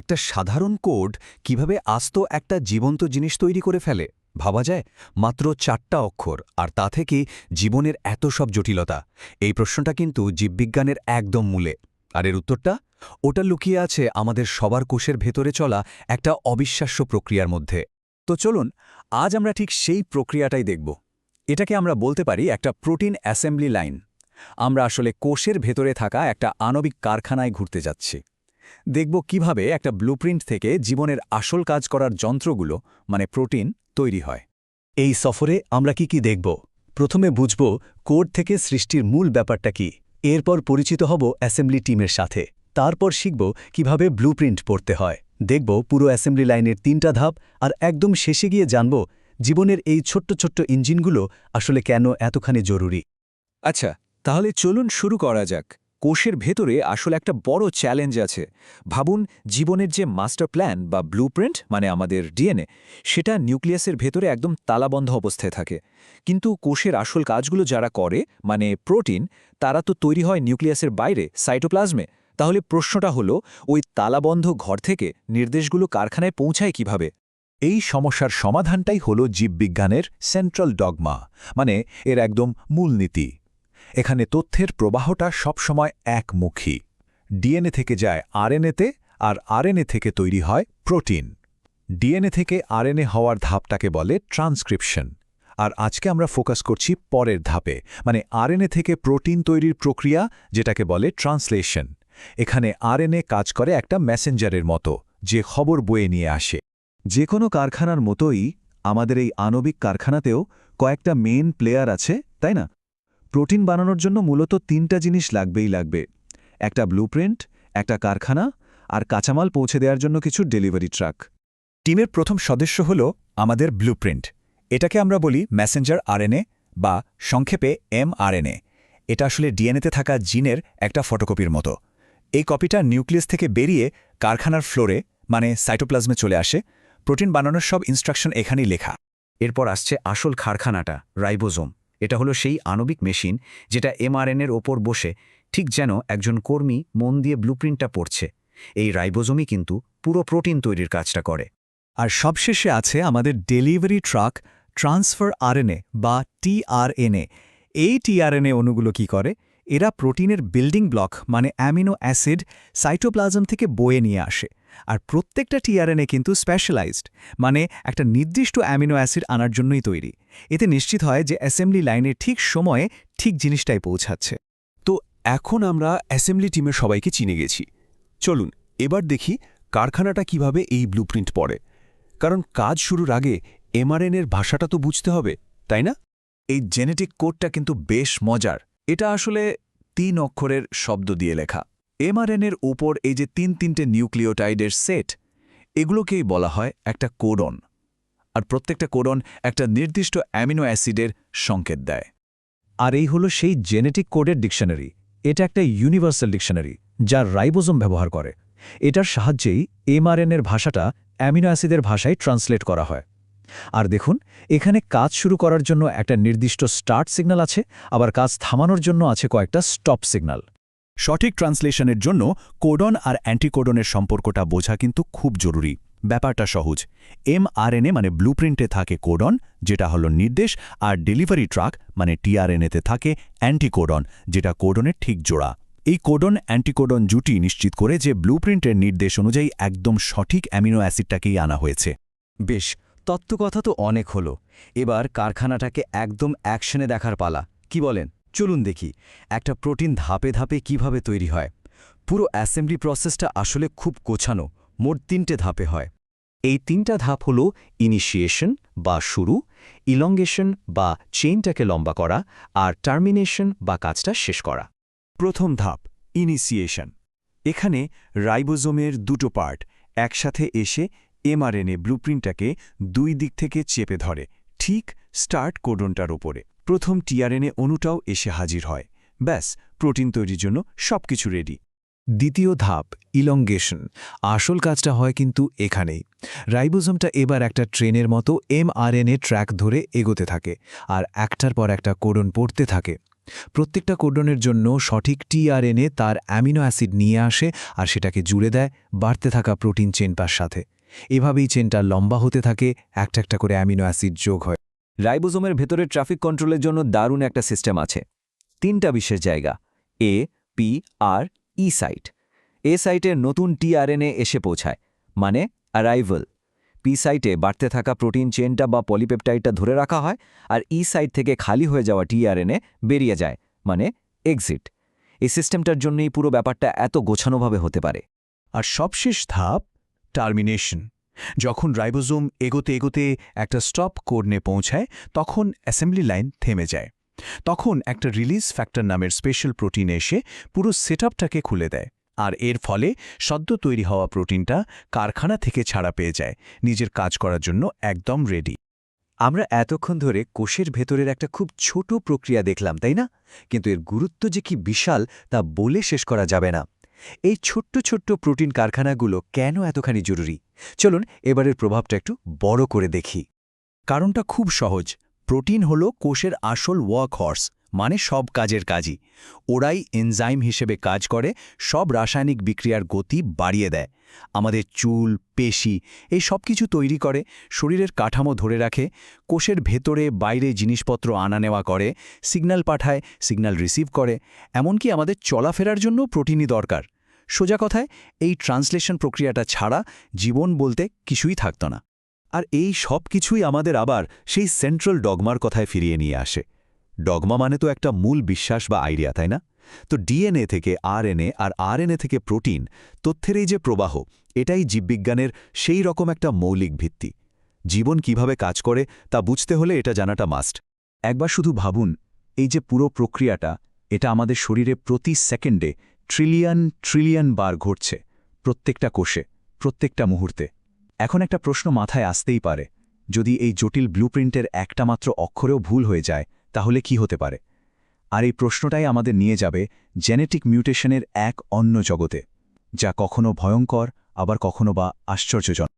একটা সাধারণ কোড কিভাবে আস্ত একটা জীবন্ত জিনিস তৈরি করে ফেলে ভাবা যায়। মাত্র 4টা অক্ষর, আর তা থেকে জীবনের এত সব জটিলতা। এই প্রশ্নটা কিন্তু জীববিজ্ঞানের একদম মূলে। আর এর উত্তরটা ওটা লুকিয়ে আছে আমাদের সবার কোষের ভেতরে চলা একটা অবিশ্বাস্য প্রক্রিয়ার মধ্যে। তো চলুন আজ আমরা ঠিক সেই প্রক্রিয়াটাই দেখব। এটাকে আমরা বলতে পারি একটা প্রোটিন অ্যাসেম্বলি লাইন। আমরা আসলে কোষের ভেতরে থাকা একটা আণবিক কারখানায় ঘুরতে যাচ্ছি। দেখব কিভাবে একটা ব্লুপ্রিন্ট থেকে জীবনের আসল কাজ করার যন্ত্রগুলো মানে প্রোটিন তৈরি হয়। এই সফরে আমরা কি দেখব? প্রথমে বুঝব কোড থেকে সৃষ্টির মূল ব্যাপারটা কি, এরপর পরিচিত হব অ্যাসেম্বলি টিমের সাথে, তারপর শিখব কিভাবে ব্লুপ্রিন্ট পড়তে হয়, দেখব পুরো অ্যাসেম্বলি লাইনের 3টা ধাপ, আর একদম শেষে গিয়ে জানব জীবনের এই ছোট্ট ছোট্ট ইঞ্জিনগুলো আসলে কেন এতখানি জরুরি। আচ্ছা, তাহলে চলুন শুরু করা যাক। কোষের ভেতরে আসলে একটা বড় চ্যালেঞ্জ আছে। ভাবুন, জীবনের যে মাস্টার প্ল্যান বা ব্লুপ্রিন্ট মানে আমাদের ডিএনএ, সেটা নিউক্লিয়াসের ভেতরে একদম তালাবন্ধ অবস্থায় থাকে। কিন্তু কোষের আসল কাজগুলো যারা করে মানে প্রোটিন, তারা তো তৈরি হয় নিউক্লিয়াসের বাইরে সাইটোপ্লাজমে। তাহলে প্রশ্নটা হলো, ওই তালাবন্ধ ঘর থেকে নির্দেশগুলো কারখানায় পৌঁছায় কিভাবে? এই সমস্যার সমাধানটাই হল জীববিজ্ঞানের সেন্ট্রাল ডগমা, মানে এর একদম মূলনীতি। এখানে তথ্যের প্রবাহটা সবসময় একমুখী। ডিএনএ থেকে যায় আরএনএতে, আর আরএনএ থেকে তৈরি হয় প্রোটিন। ডিএনএ থেকে আরএনএ হওয়ার ধাপটাকে বলে ট্রান্সক্রিপশন। আর আজকে আমরা ফোকাস করছি পরের ধাপে, মানে আরএনএ থেকে প্রোটিন তৈরির প্রক্রিয়া, যেটাকে বলে ট্রান্সলেশন। এখানে আরএনএ কাজ করে একটা মেসেঞ্জারের মতো, যে খবর বয়ে নিয়ে আসে। যে কোনো কারখানার মতোই আমাদের এই আণবিক কারখানাতেও কয়েকটা মেইন প্লেয়ার আছে, তাই না? প্রোটিন বানানোর জন্য মূলত 3টা জিনিস লাগবে। একটা ব্লুপ্রিন্ট, একটা কারখানা, আর কাঁচামাল পৌঁছে দেওয়ার জন্য কিছু ডেলিভারি ট্রাক। টিমের প্রথম সদস্য হল আমাদের ব্লুপ্রিন্ট। এটাকে আমরা বলি মেসেঞ্জার আরএনএ বা সংক্ষেপে এমআরএনএ। এটা আসলে ডিএনএতে থাকা জিনের একটা ফটোকপির মতো। এই কপিটা নিউক্লিয়াস থেকে বেরিয়ে কারখানার ফ্লোরে মানে সাইটোপ্লাজমে চলে আসে। প্রোটিন বানানোর সব ইনস্ট্রাকশন এখানেই লেখা। এরপর আসছে আসল কারখানাটা, রাইবোজোম। এটা হলো সেই আণবিক মেশিন যেটা এমআরএনএর ওপর বসে ঠিক যেন একজন কর্মী মন দিয়ে ব্লুপ্রিন্টটা পড়ছে। এই রাইবোজোমই কিন্তু পুরো প্রোটিন তৈরির কাজটা করে। আর সবশেষে আছে আমাদের ডেলিভারি ট্রাক, ট্রান্সফার আরএনএ বা টিআরএনএ। এই টিআরএনএ অণুগুলো কি করে? এরা প্রোটিনের বিল্ডিং ব্লক মানে অ্যামিনো অ্যাসিড সাইটোপ্লাজম থেকে বয়ে নিয়ে আসে। আর প্রত্যেকটা টিআরএনএ কিন্তু স্পেশালাইজড, মানে একটা নির্দিষ্ট অ্যামিনো অ্যাসিড আনার জন্যই তৈরি। এতে নিশ্চিত হয় যে অ্যাসেম্বলি লাইনের ঠিক সময়ে ঠিক জিনিসটাই পৌঁছাচ্ছে। তো এখন আমরা অ্যাসেম্বলি টিমের সবাইকে চিনে গেছি। চলুন এবার দেখি কারখানাটা কিভাবে এই ব্লুপ্রিন্ট পড়ে। কারণ কাজ শুরুর আগে এমআরএনএর ভাষাটা তো বুঝতে হবে, তাই না? এই জেনেটিক কোডটা কিন্তু বেশ মজার। এটা আসলে 3 অক্ষরের শব্দ দিয়ে লেখা। এমআরএনএর উপর এই যে 3টে নিউক্লিওটাইডের সেট, এগুলোকেই বলা হয় একটা কোডন। আর প্রত্যেকটা কোডন একটা নির্দিষ্ট অ্যামিনো অ্যাসিডের সংকেত দেয়। আর এই হলো সেই জেনেটিক কোডের ডিকশনারি। এটা একটা ইউনিভার্সাল ডিকশনারি যা রাইবোজোম ব্যবহার করে। এটার সাহায্যেই এমআরএনএর ভাষাটা অ্যামিনো অ্যাসিডের ভাষায় ট্রান্সলেট করা হয়। আর দেখুন, এখানে কাজ শুরু করার জন্য একটা নির্দিষ্ট স্টার্ট সিগন্যাল আছে, আবার কাজ থামানোর জন্য আছে কয়েকটা স্টপ সিগন্যাল। সঠিক ট্রান্সলেশনের জন্য কোডন আর অ্যান্টিকোডনের সম্পর্কটা বোঝা কিন্তু খুব জরুরি। ব্যাপারটা সহজ। এমআরএনএ মানে ব্লুপ্রিন্টে থাকে কোডন, যেটা হলো নির্দেশ, আর ডেলিভারি ট্রাক মানে টিআরএনএতে থাকে অ্যান্টিকোডন, যেটা কোডনের ঠিক জোড়া। এই কোডন অ্যান্টিকোডন জুটি নিশ্চিত করে যে ব্লুপ্রিন্টের নির্দেশ অনুযায়ী একদম সঠিক অ্যামিনো অ্যাসিডটাকেই আনা হয়েছে। বেশ, তত্ত্বকথা তো অনেক হলো। এবার কারখানাটাকে একদম অ্যাকশনে দেখার পালা, কি বলেন? চলুন দেখি একটা প্রোটিন ধাপে ধাপে কিভাবে তৈরি হয়। পুরো অ্যাসেম্বলি প্রসেসটা আসলে খুব গোছানো। মোট 3টে ধাপে হয়। এই 3টা ধাপ হলো ইনিশিয়েশন বা শুরু, ইলঙ্গেশন বা চেইনটাকে লম্বা করা, আর টার্মিনেশন বা কাজটা শেষ করা। প্রথম ধাপ ইনিশিয়েশন। এখানে রাইবোজোমের 2টো পার্ট একসাথে এসে এমআরএনএ ব্লুপ্রিন্টটাকে 2 দিক থেকে চেপে ধরে, ঠিক স্টার্ট কোডনটার ওপরে। প্রথম টিআরএনএ অণুটাও এসে হাজির হয়। ব্যাস, প্রোটিন তৈরির জন্য সবকিছু রেডি। দ্বিতীয় ধাপ ইলঙ্গেশন। আসল কাজটা হয় কিন্তু এখানেই। রাইবোজোমটা এবার একটা ট্রেনের মতো এমআরএনএ ট্র্যাক ধরে এগোতে থাকে, আর একটার পর একটা কোডন পড়তে থাকে। প্রত্যেকটা কোডনের জন্য সঠিক টিআরএনএ তার অ্যামিনো অ্যাসিড নিয়ে আসে আর সেটাকে জুড়ে দেয় বাড়তে থাকা প্রোটিন চেনটার সাথে। এভাবেই চেনটা লম্বা হতে থাকে, একটা একটা করে অ্যামিনো অ্যাসিড যোগ হয়। রাইবোজোমের ভেতরে ট্রাফিক কন্ট্রোলের জন্য দারুণ একটা সিস্টেম আছে। 3টা বিশেষ জায়গা, এ, পি আর ই সাইট। এ সাইটে নতুন টিআরএনএ এসে পৌঁছায়, মানে অ্যারাইভাল। পি সাইটে বাড়তে থাকা প্রোটিন চেনটা বা পলিপেপটাইডটা ধরে রাখা হয়, আর ই সাইট থেকে খালি হয়ে যাওয়া টিআরএনএ বেরিয়ে যায়, মানে এক্সিট। এই সিস্টেমটার জন্যই পুরো ব্যাপারটা এত গোছানোভাবে হতে পারে। আর সবশেষ ধাপ টার্মিনেশন। যখন রাইবোজোম এগোতে এগোতে একটা স্টপ কোডনে পৌঁছায়, তখন অ্যাসেম্বলি লাইন থেমে যায়। তখন একটা রিলিজ ফ্যাক্টর নামের স্পেশাল প্রোটিন এসে পুরো সেটআপটাকে খুলে দেয়, আর এর ফলে সদ্য তৈরি হওয়া প্রোটিনটা কারখানা থেকে ছাড়া পেয়ে যায়, নিজের কাজ করার জন্য একদম রেডি। আমরা এতক্ষণ ধরে কোষের ভেতরের একটা খুব ছোট প্রক্রিয়া দেখলাম, তাই না? কিন্তু এর গুরুত্ব যে কি বিশাল তা বলে শেষ করা যাবে না। এই ছোট্ট ছোট্ট প্রোটিন কারখানাগুলো কেন এতখানি জরুরি? চলুন এবারের প্রভাবটা একটু বড় করে দেখি। কারণটা খুব সহজ। প্রোটিন হল কোষের আসল ওয়ার্কহর্স, মানে সব কাজের কাজই। ওরাই এনজাইম হিসেবে কাজ করে, সব রাসায়নিক বিক্রিয়ার গতি বাড়িয়ে দেয়, আমাদের চুল, পেশি এই সব কিছু তৈরি করে, শরীরের কাঠামো ধরে রাখে, কোষের ভেতরে বাইরে জিনিসপত্র আনা নেওয়া করে, সিগন্যাল পাঠায়, সিগন্যাল রিসিভ করে, এমনকি আমাদের চলাফেরার জন্য প্রোটিনই দরকার। সোজা কথায়, এই ট্রান্সলেশন প্রক্রিয়াটা ছাড়া জীবন বলতে কিছুই থাকত না। আর এই সব কিছুই আমাদের আবার সেই সেন্ট্রাল ডগমার কথায় ফিরিয়ে নিয়ে আসে। ডগমা মানে তো একটা মূল বিশ্বাস বা আইডিয়া, তাই না? তো ডিএনএ থেকে আরএনএ আর আরএনএ থেকে প্রোটিন, তথ্যের এই যে প্রবাহ, এটাই জীববিজ্ঞানের সেই রকম একটা মৌলিক ভিত্তি। জীবন কিভাবে কাজ করে তা বুঝতে হলে এটা জানাটা মাস্ট। একবার শুধু ভাবুন, এই যে পুরো প্রক্রিয়াটা, এটা আমাদের শরীরে প্রতি সেকেন্ডে ট্রিলিয়ন ট্রিলিয়ন বার ঘটছে, প্রত্যেকটা কোষে, প্রত্যেকটা মুহূর্তে। এখন একটা প্রশ্ন মাথায় আসতেই পারে, যদি এই জটিল ব্লুপ্রিন্টের একটা মাত্র অক্ষরেও ভুল হয়ে যায়, তাহলে কি হতে পারে? আর এই প্রশ্নটাই আমাদের নিয়ে যাবে জেনেটিক মিউটেশনের এক অন্য জগতে, যা কখনো ভয়ঙ্কর, আবার কখনো বা আশ্চর্যজনক।